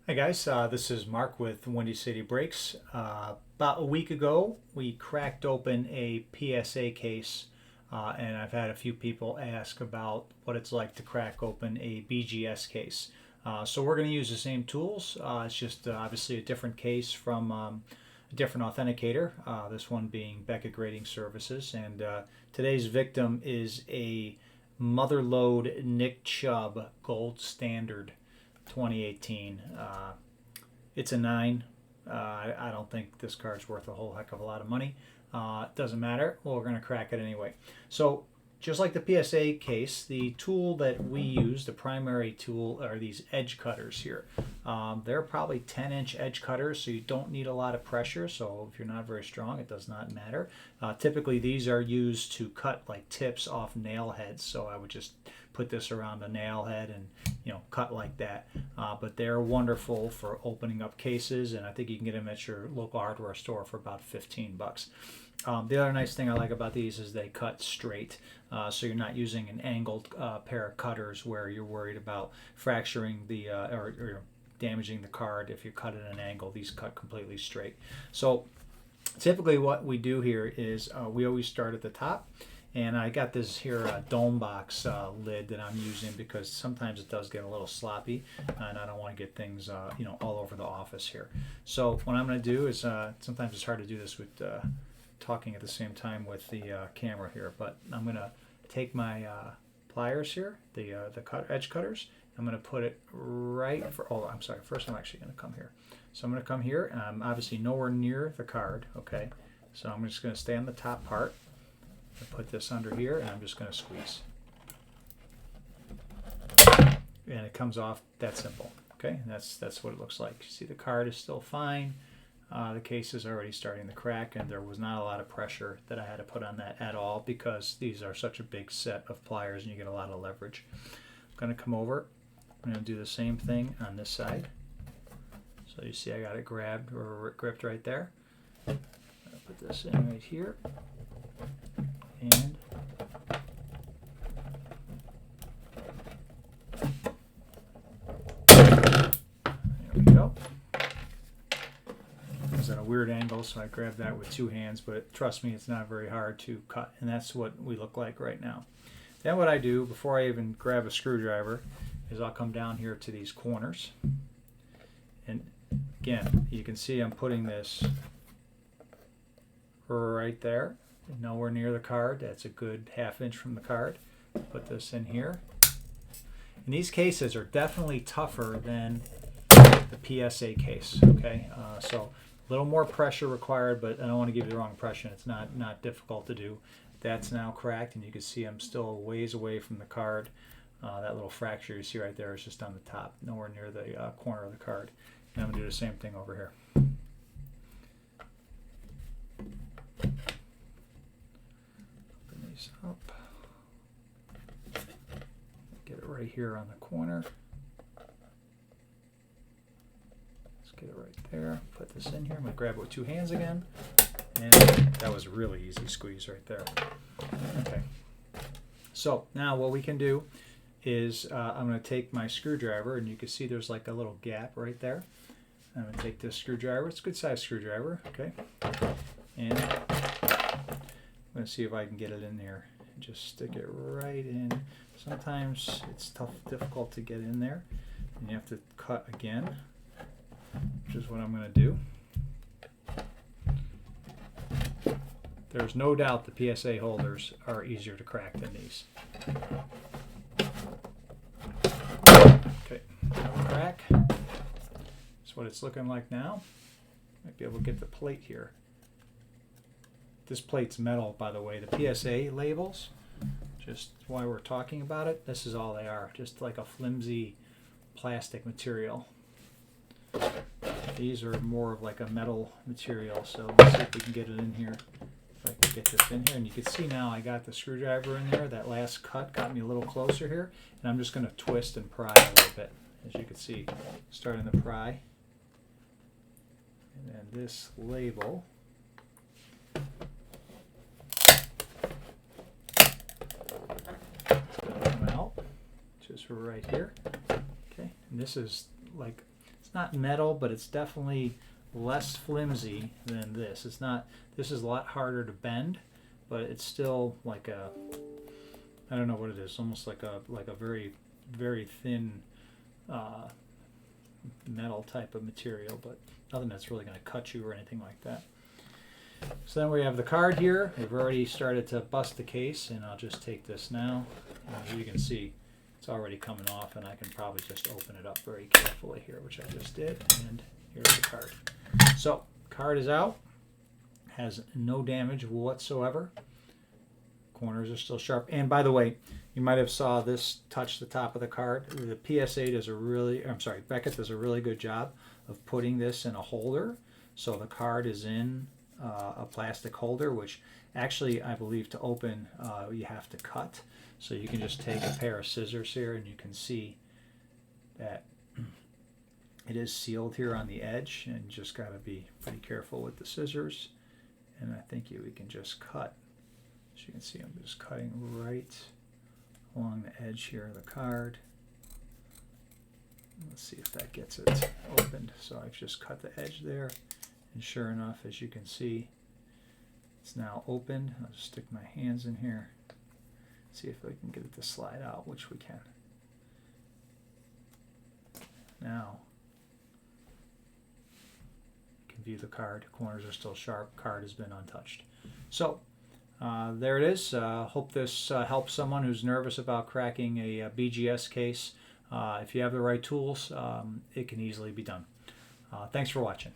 Hi guys, this is Mark with Windy City Brakes. About a week ago, we cracked open a PSA case, and I've had a few people ask about what it's like to crack open a BGS case. So we're going to use the same tools. It's just obviously a different case from a different authenticator. This one being Beckett Grading Services, and today's victim is a Motherlode Nick Chubb Gold Standard 2018. It's a 9. I don't think this card's worth a whole heck of a lot of money. It doesn't matter. Well, we're going to crack it anyway. So just like the PSA case, the tool that we use, the primary tool, are these edge cutters here. They're probably 10-inch edge cutters, so you don't need a lot of pressure. So if you're not very strong, it does not matter. Typically, these are used to cut like tips off nail heads. So I would just put this around a nail head and cut like that. But they're wonderful for opening up cases, and I think you can get them at your local hardware store for about 15 bucks. The other nice thing I like about these is they cut straight, so you're not using an angled pair of cutters where you're worried about fracturing the or damaging the card if you cut at an angle. These cut completely straight. So typically what we do here is we always start at the top. And I got this here dome box lid that I'm using because sometimes it does get a little sloppy, and I don't want to get things all over the office here. So what I'm going to do is sometimes it's hard to do this with talking at the same time with the camera here, but I'm going to take my pliers here, the edge cutters. I'm going to put it right for. Oh, I'm sorry. First, I'm actually going to come here. So I'm going to come here, and I'm obviously nowhere near the card. Okay, so I'm just going to stay on the top part. I put this under here, and I'm just going to squeeze, and it comes off that simple. Okay, and that's what it looks like. You see, the card is still fine. The case is already starting to crack, and there was not a lot of pressure that I had to put on that at all because these are such a big set of pliers, and you get a lot of leverage. I'm going to come over. I'm going to do the same thing on this side. So you see, I got it grabbed or gripped right there. I'm going to put this in right here. And there we go. It was at a weird angle, so I grabbed that with two hands, but trust me, it's not very hard to cut, and that's what we look like right now. Then what I do, before I even grab a screwdriver, is I'll come down here to these corners. And again, you can see I'm putting this right there. Nowhere near the card. That's a good half-inch from the card. Put this in here. And these cases are definitely tougher than the PSA case. Okay, so a little more pressure required, but I don't want to give you the wrong impression. It's not difficult to do. That's now cracked, and you can see I'm still a ways away from the card. That little fracture you see right there is just on the top, nowhere near the corner of the card. And I'm going to do the same thing over here. Up. Get it right here on the corner. Let's get it right there. Put this in here. I'm going to grab it with two hands again. And that was a really easy squeeze right there. Okay. So now what we can do is I'm going to take my screwdriver, and you can see there's like a little gap right there. I'm going to take this screwdriver. It's a good size screwdriver. Okay. And I'm going to see if I can get it in there. Just stick it right in. Sometimes it's difficult to get in there, and you have to cut again, which is what I'm going to do. There's no doubt the PSA holders are easier to crack than these. Okay, crack. That's what it's looking like now. Might be able to get the plate here. This plate's metal, by the way. The PSA labels, just why we're talking about it, this is all they are. Just like a flimsy plastic material. These are more of like a metal material, so let's see if we can get it in here. If I can get this in here, and you can see now I got the screwdriver in there. That last cut got me a little closer here, and I'm just going to twist and pry a little bit. As you can see, starting to pry. And then this label. Come out just right here. Okay, and this is like it's not metal, but it's definitely less flimsy than this. It's not. This is a lot harder to bend, but it's still like a, I don't know what it is, almost like a very very thin metal type of material, but nothing that's really going to cut you or anything like that. So then we have the card here. We've already started to bust the case, and I'll just take this now. As you can see, it's already coming off, and I can probably just open it up very carefully here, which I just did, and here's the card. So, card is out, has no damage whatsoever. Corners are still sharp. And by the way, you might have saw this touch the top of the card. The PSA does a really, Beckett does a really good job of putting this in a holder. So the card is in a plastic holder, which actually I believe to open you have to cut. So you can just take a pair of scissors here, and you can see that it is sealed here on the edge, and you just got to be pretty careful with the scissors. And I think we can just cut. As you can see, I'm just cutting right along the edge here of the card. Let's see if that gets it opened. So I've just cut the edge there, and sure enough, as you can see, it's now opened. I'll just stick my hands in here, see if I can get it to slide out, which we can. Now you can view the card. Corners are still sharp. Card has been untouched. So there it is. Hope this helps someone who's nervous about cracking a BGS case. If you have the right tools, it can easily be done. Thanks for watching.